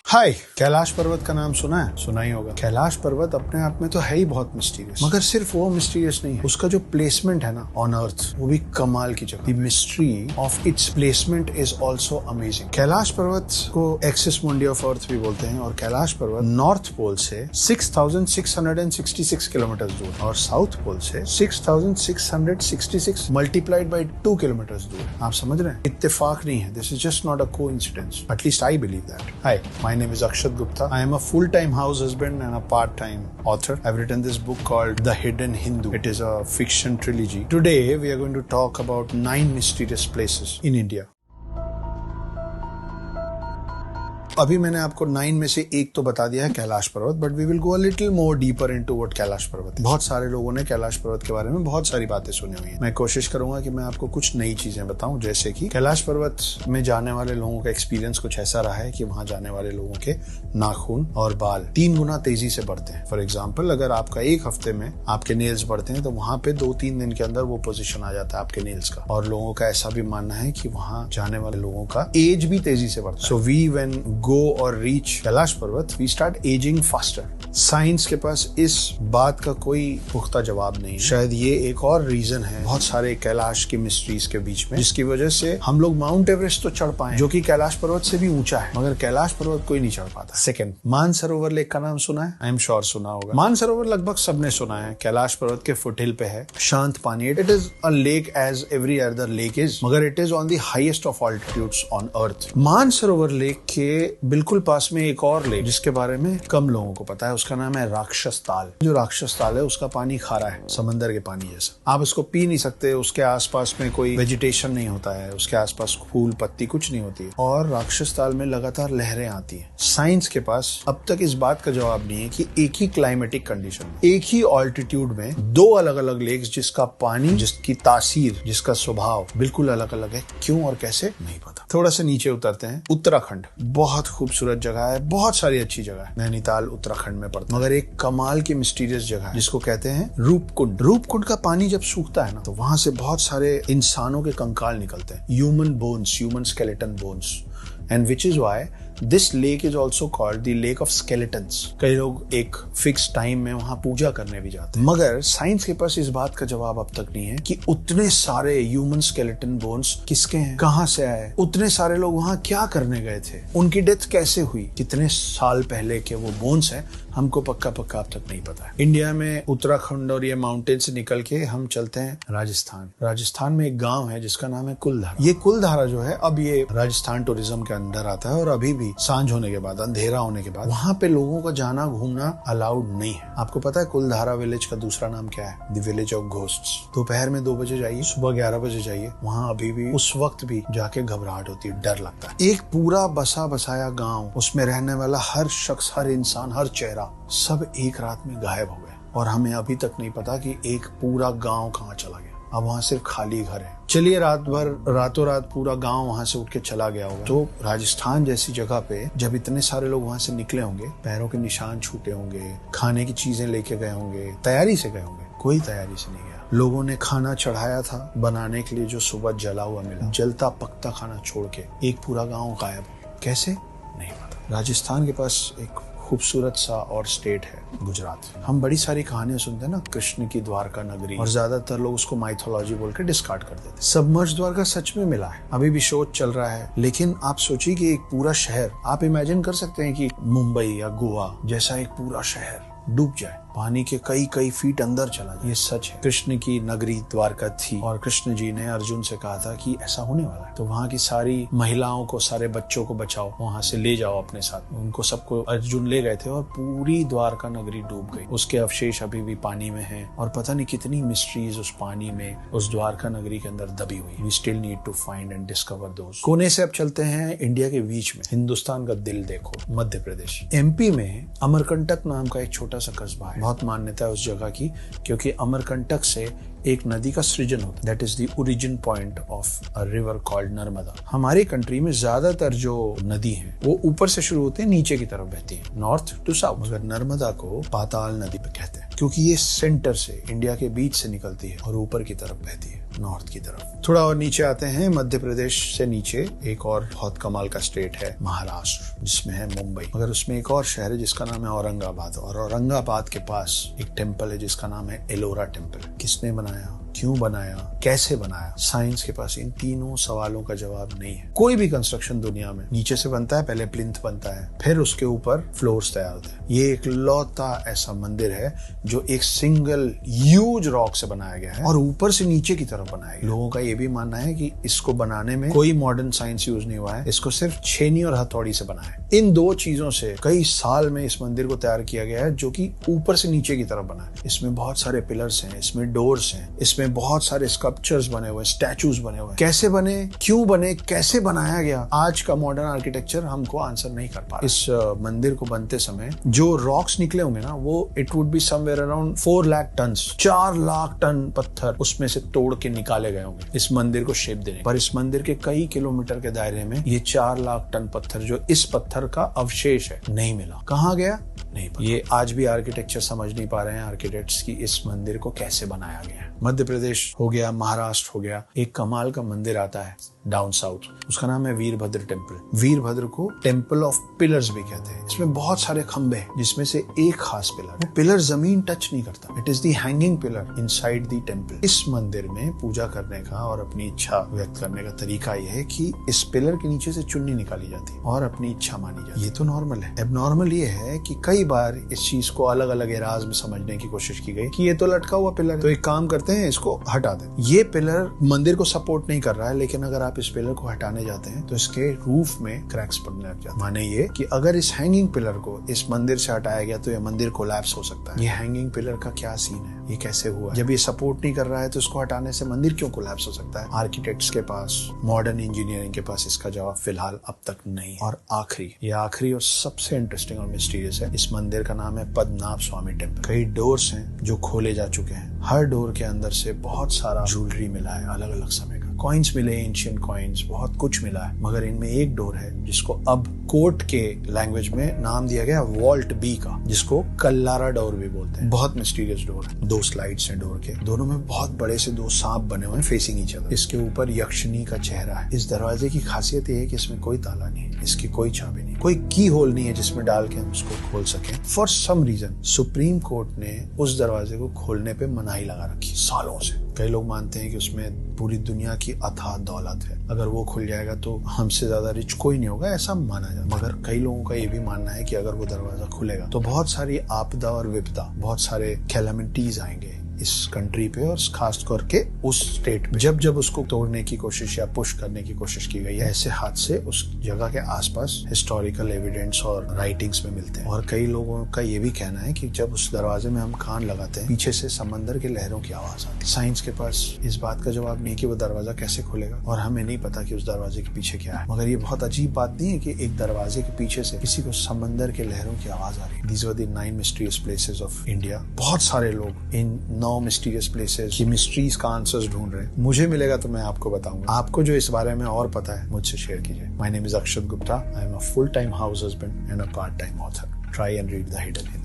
हाय, कैलाश पर्वत का नाम सुना है? सुना ही होगा। कैलाश पर्वत अपने आप में तो है ही बहुत मिस्टीरियस, मगर सिर्फ वो मिस्टीरियस नहीं है, उसका जो प्लेसमेंट है ना ऑन अर्थ, वो भी कमाल की जगह। The mystery of its placement is also amazing. Kailash पर्वत को एक्सिस मुंडी ऑफ अर्थ भी बोलते हैं और कैलाश पर्वत नॉर्थ पोल से 6,666 किलोमीटर दूर और साउथ पोल से 6,666 मल्टीप्लाइड बाई 2 किलोमीटर दूर। आप समझ रहे हैं? इत्तेफाक नहीं है। This is just not a coincidence, at least I believe that. Hi, my name is Akshat Gupta. I am a full-time house husband and a part-time author. I've written this book called The Hidden Hindu. It is a fiction trilogy. Today we are going to talk about 9 mysterious places in India. अभी मैंने आपको 9 में से एक तो बता दिया है, Kailash Parvat, but we will go a little more deeper into what Kailash Parvat. बहुत सारे लोगों ने कैलाश पर्वत के बारे में बहुत सारी बातें सुनी हुई हैं। मैं कोशिश करूंगा कि मैं आपको कुछ नई चीजें बताऊं, जैसे कि कैलाश पर्वत में जाने वाले लोगों का एक्सपीरियंस कुछ ऐसा रहा है कि वहां जाने वाले लोगों के नाखून और बाल 3 गुना तेजी से बढ़ते हैं। फॉर एग्जाम्पल, अगर आपका एक हफ्ते में आपके नेल्स बढ़ते हैं तो वहां पे 2-3 दिन के अंदर वो पोजिशन आ जाता है आपके नेल्स का। और लोगों का ऐसा भी मानना है कि वहां जाने वाले लोगों का एज भी तेजी से बढ़ता है। सो वी व्हेन गो और reach Kailash Parvat, we start aging faster. Science के पास इस बात का कोई पुख्ता जवाब नहीं। शायद ये एक और रीजन है बहुत सारे कैलाश की मिस्ट्रीज के बीच में, जिसकी वजह से हम लोग माउंट एवरेस्ट तो चढ़ पाए, जो कि कैलाश पर्वत से भी ऊंचा है, मगर कैलाश पर्वत कोई नहीं चढ़ पाता। सेकंड, मानसरोवर लेक का नाम सुना है? आई एम श्योर सुना होगा। मानसरोवर लगभग सबने सुना है। कैलाश पर्वत के फुटहिल पे है, शांत पानी। It is a lake as every other lake is, मगर it is on the highest of altitudes on earth. Mansarovar lake के बिल्कुल पास में एक और लेक जिसके बारे में कम लोगों को पता है, उसका नाम है राक्षस ताल। जो राक्षस ताल है उसका पानी खारा है, समंदर के पानी जैसा। आप इसको पी नहीं सकते, उसके आसपास में कोई वेजिटेशन नहीं होता है, उसके आसपास फूल पत्ती कुछ नहीं होती है, और राक्षस ताल में लगातार लहरें आती हैं। साइंस के पास अब तक इस बात का जवाब नहीं है कि एक ही क्लाइमेटिक कंडीशन में, एक ही ऑल्टीट्यूड में 2 अलग अलग लेक्स जिसका पानी, जिसकी तासीर, जिसका स्वभाव बिल्कुल अलग अलग है, क्यों और कैसे नहीं पता। थोड़ा सा नीचे उतरते हैं। उत्तराखंड बहुत खूबसूरत जगह है, बहुत सारी अच्छी जगह है। नैनीताल उत्तराखंड में पड़ता है, मगर एक कमाल की मिस्टीरियस जगह है जिसको कहते हैं रूपकुंड। रूपकुंड का पानी जब सूखता है ना, तो वहां से बहुत सारे इंसानों के कंकाल निकलते हैं, human bones, human skeleton bones, and which is why this lake is also called the lake of skeletons. कई लोग एक फिक्स टाइम में वहां पूजा करने भी जाते हैं, मगर साइंस के पास इस बात का जवाब अब तक नहीं है कि उतने सारे ह्यूमन स्केलेटन बोन्स किसके हैं, कहां से आए, उतने सारे लोग वहां क्या करने गए थे, उनकी डेथ कैसे हुई, कितने साल पहले के वो बोन्स हैं, हमको पक्का अब तक नहीं पता है। इंडिया में उत्तराखंड और ये माउंटेन से निकल के हम चलते हैं राजस्थान। राजस्थान में एक गांव है जिसका नाम है कुलधारा। ये कुलधारा जो है, अब ये राजस्थान टूरिज्म के अंदर आता है, और अभी भी सांझ होने के बाद, अंधेरा होने के बाद, वहां पे लोगों का जाना घूमना अलाउड नहीं है। आपको पता है कुलधारा विलेज का दूसरा नाम क्या है? The village of ghosts. दोपहर में 2 बजे जाइए, सुबह 11 बजे जाइए, वहां अभी भी उस वक्त भी जाके घबराहट होती है, डर लगता है। एक पूरा बसा बसाया गाँव, उसमें रहने वाला हर शख्स, हर इंसान, हर चेहरा, सब एक रात में गायब हो गए, और हमें अभी तक नहीं पता कि एक पूरा गांव कहाँ चला गया। अब वहां सिर्फ खाली घर है। चलिए, रातों रात पूरा गांव वहां से उठ के चला गया होगा, तो राजस्थान जैसी जगह पे जब इतने सारे लोग वहां से निकले होंगे, पैरों के निशान छूटे होंगे, खाने की चीजें लेके गए होंगे, तैयारी से गए होंगे। कोई तैयारी से नहीं गया। लोगों ने खाना चढ़ाया था बनाने के लिए, जो सुबह जला हुआ मिला, जलता पकता खाना छोड़ के एक पूरा गाँव गायब हो। कैसे? नहीं पता। राजस्थान के पास एक खूबसूरत सा और स्टेट है गुजरात। हम बड़ी सारी कहानियां सुनते हैं ना, कृष्ण की द्वारका नगरी, और ज्यादातर लोग उसको माइथोलॉजी बोल के डिस्कार्ड कर देते हैं। सबमर्ज द्वारका सच में मिला है, अभी भी शोध चल रहा है। लेकिन आप सोचिए कि एक पूरा शहर, आप इमेजिन कर सकते हैं कि मुंबई या गोवा जैसा एक पूरा शहर डूब जाए, पानी के कई फीट अंदर चला जाए। ये सच है। कृष्ण की नगरी द्वारका थी, और कृष्ण जी ने अर्जुन से कहा था कि ऐसा होने वाला है, तो वहाँ की सारी महिलाओं को, सारे बच्चों को बचाओ, वहां से ले जाओ अपने साथ। उनको सबको अर्जुन ले गए थे, और पूरी द्वारका नगरी डूब गई। उसके अवशेष अभी भी पानी में हैं, और पता नहीं कितनी मिस्ट्रीज उस पानी में, उस द्वारका नगरी के अंदर दबी हुई। We still need to find and discover those. कोने से अब चलते हैं इंडिया के बीच में, हिंदुस्तान का दिल देखो, मध्य प्रदेश। एमपी में अमरकंटक नाम का एक छोटा सा कस्बा है। बहुत मान्यता है उस जगह की, क्योंकि अमरकंटक से एक नदी का सृजन होता है। That is the origin point of a river called Narmada. हमारे कंट्री में ज्यादातर जो नदी है वो ऊपर से शुरू होते हैं, नीचे की तरफ बहती है, नॉर्थ टू साउथ, मगर नर्मदा को पाताल नदी पे कहते हैं, क्योंकि ये सेंटर से, इंडिया के बीच से निकलती है और ऊपर की तरफ बहती है। नॉर्थ की तरफ। थोड़ा और नीचे आते हैं, मध्य प्रदेश से नीचे एक और बहुत कमाल का स्टेट है महाराष्ट्र, जिसमें है मुंबई, मगर उसमें एक और शहर है जिसका नाम है औरंगाबाद, और औरंगाबाद के पास एक टेम्पल है जिसका नाम है एलोरा टेम्पल। किसने बनाया, क्यों बनाया, कैसे बनाया, साइंस के पास इन तीनों सवालों का जवाब नहीं है। कोई भी कंस्ट्रक्शन दुनिया में नीचे से बनता है, पहले प्लिंथ बनता है, फिर उसके ऊपर फ्लोर्स तैयार होते हैं। ये एक लौता ऐसा मंदिर है जो एक सिंगल ह्यूज रॉक से बनाया गया है और ऊपर से नीचे की तरफ बनाया गया। लोगों का ये भी मानना है कि इसको बनाने में कोई मॉडर्न साइंस यूज नहीं हुआ है, इसको सिर्फ छेनी और हथौड़ी से बना है। इन दो चीजों से कई साल में इस मंदिर को तैयार किया गया है, जो कि ऊपर से नीचे की तरफ बना है। इसमें बहुत सारे पिलर्स हैं, इसमें डोर्स हैं, इसमें बहुत सारे स्कल्पचर्स बने हुए, स्टैचूज बने हुए। कैसे बने, क्यों बने, कैसे बनाया गया, आज का मॉडर्न आर्किटेक्चर हमको आंसर नहीं कर पा रहा। इस मंदिर को बनते समय जो रॉक्स निकले होंगे ना, वो it would be somewhere around 4 lakh ton, 4 lakh ton पत्थर उसमें से तोड़ के निकाले गए होंगे इस मंदिर को शेप देने। पर इस मंदिर के कई किलोमीटर के दायरे में ये 4 लाख टन पत्थर, जो इस पत्थर का अवशेष है, नहीं मिला। कहाँ गया नहीं पता। ये आज भी आर्किटेक्चर समझ नहीं पा रहे हैं आर्किटेक्ट्स की इस मंदिर को कैसे बनाया गया है। मध्य प्रदेश हो गया, महाराष्ट्र हो गया, एक कमाल का मंदिर आता है डाउन साउथ, उसका नाम है वीरभद्र टेम्पल। वीरभद्र को टेम्पल ऑफ पिलर्स भी कहते हैं। इसमें बहुत सारे खंबे हैं, जिसमें से एक खास पिलर, वो पिलर जमीन टच नहीं करता, it is the hanging pillar inside the temple. इस मंदिर में पूजा करने का और अपनी इच्छा व्यक्त करने का तरीका यह है कि इस पिलर के नीचे से चुन्नी निकाली जाती है और अपनी इच्छा मानी जाती है। ये तो नॉर्मल है। एबनॉर्मल ये है कि कई बार इस चीज को अलग अलग एराज में समझने की कोशिश की गई कि ये तो लटका हुआ पिलर है, तो एक काम करते हैं, इसको हटा दें। ये पिलर मंदिर को सपोर्ट नहीं कर रहा है, लेकिन अगर आप इस पिलर को हटाने जाते हैं तो इसके रूफ में क्रैक्स पड़ने लग जाते हैं। माने ये कि अगर इस हैंगिंग पिलर को इस मंदिर से हटाया गया तो यह मंदिर कोलैप्स हो सकता है। ये हैंगिंग पिलर का क्या सीन है, ये कैसे हुआ? जब ये सपोर्ट नहीं कर रहा है तो इसको हटाने से मंदिर क्यों कोलैप्स हो सकता है? आर्किटेक्ट्स के पास, मॉडर्न इंजीनियरिंग के पास इसका जवाब फिलहाल अब तक नहीं है। और आखिरी और सबसे इंटरेस्टिंग और मिस्टीरियस है, इस मंदिर का नाम है पद्मनाभ स्वामी टेम्पल। कई डोर्स हैं जो खोले जा चुके हैं, हर डोर के अंदर से बहुत सारा ज्वेलरी मिला है, अलग अलग समय का कॉइन्स मिले, एंशिएंट कॉइन्स, बहुत कुछ मिला है। मगर इनमें एक डोर है जिसको अब कोर्ट के लैंग्वेज में नाम दिया गया वॉल्ट बी का, जिसको कल्लारा डोर भी बोलते हैं। बहुत मिस्टीरियस डोर है। 2 स्लाइड्स हैं डोर के, दोनों में बहुत बड़े से 2 सांप बने हुए हैं फेसिंग ईच अदर। इसके ऊपर यक्षिणी का चेहरा है। इस दरवाजे की खासियत ये है कि इसमें कोई ताला नहीं है, इसकी कोई चाबी नहीं, कोई की होल नहीं है जिसमें डाल के हम उसको खोल सकें। For some reason Supreme Court ने उस दरवाजे को खोलने पे मनाही लगा रखी सालों से। कई लोग मानते हैं कि उसमें पूरी दुनिया की अथाह दौलत है, अगर वो खुल जाएगा तो हमसे ज्यादा रिच कोई नहीं होगा, ऐसा माना जाता है। मगर कई लोगों का ये भी मानना है कि अगर वो दरवाजा खुलेगा तो बहुत सारी आपदा और विपदा, बहुत सारे कैलामिटीज आएंगे इस कंट्री पे, और खास करके उस स्टेट में। जब जब उसको तोड़ने की कोशिश या पुश करने की कोशिश की गई है, ऐसे हादसे उस जगह के आसपास हिस्टोरिकल एविडेंस और राइटिंग्स में मिलते हैं। और कई लोगों का ये भी कहना है कि जब उस दरवाजे में हम कान लगाते हैं, पीछे से समंदर के लहरों की आवाज आती है। साइंस के पास इस बात का जवाब नहीं कि वो दरवाजा कैसे खुलेगा, और हमें नहीं पता कि उस दरवाजे के पीछे क्या है। मगर ये बहुत अजीब बात नहीं है कि एक दरवाजे के पीछे से किसी को समंदर के लहरों की आवाज आ रही है। These were the 9 mysterious places of India। बहुत सारे लोग इन 9 मिस्टीरियस प्लेसेस की मिस्ट्रीज का आंसर्स ढूंढ रहे हैं। मुझे मिलेगा तो मैं आपको बताऊंगा। आपको जो इस बारे में और पता है मुझसे शेयर कीजिए। My name is Akshat Gupta. I am a full time house husband and a part time author. Try and read the hidden Hindu.